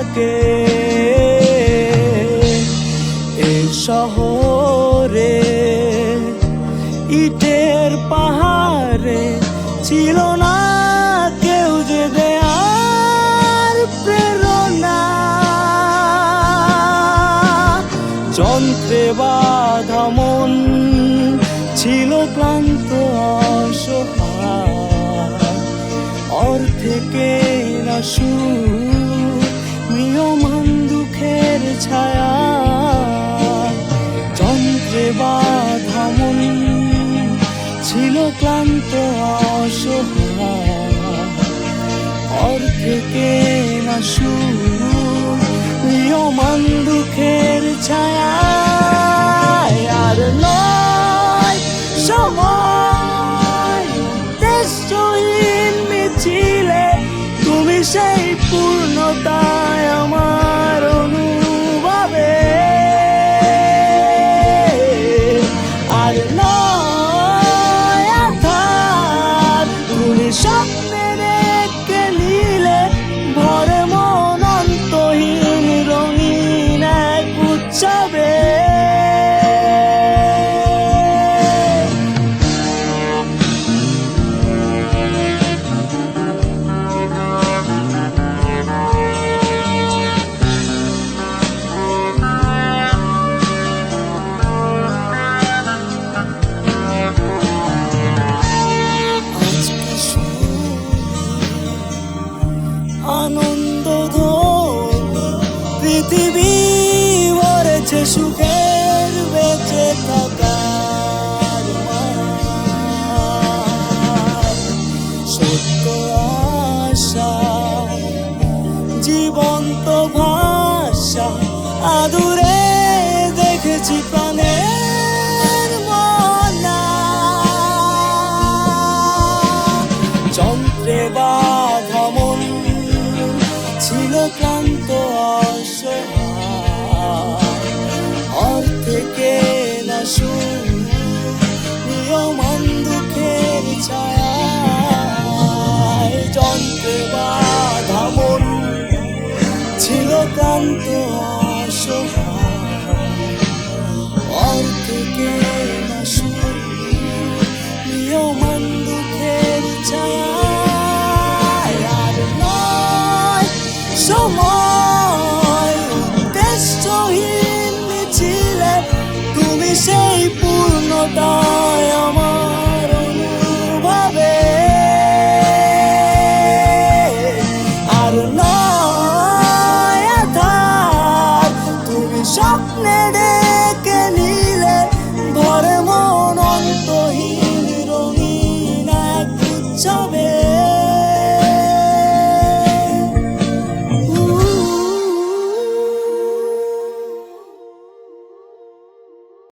থাকে। এই শহরে ইটের পাহাড়ে ছিল না কেউ যে দেয়ার প্রেরণা। যন্ত্রে বাঁধা মন ছিল ক্লান্ত অসহায়, অর্থে কেনা সুর নিয়মান দুঃখের ছায়া। যন্ত্রে বাঁধা মন ছিল ক্লান্ত অসহায়, অর্থে কেনা সুর নিয়মান দুঃখের ছায়া। আর নয় সময় দেশহীন মিছিলে তুমি সেই পূর্ণতায় আমার অনুভবে। আর নয় আধার তুমি স্বপ্নে রেখে নিলে ভরে মন অন্তহীন রঙিন এক উৎসবে। আনন্দ ধ্বনি পৃথিবী ভরেছে সুখের বেঁচে থাকার মান। সত্য আশা জীবন্ত ভাষা আদুরে দেখেছি প্রাণের মনা। যন্ত্রে বাঁধা মন ছিল ক্লান্ত অসহায়, অর্থে কেনা সুর নিয়মান দুঃখের ছায়া। যন্ত্রে বাঁধা মন ছিল ক্লান্ত অসহায়, অর্থে কেনা সুর নিয়মান দুঃখের ছায়া। সময় দেশহীন মিছিলে তুমি সেই পূর্ণতা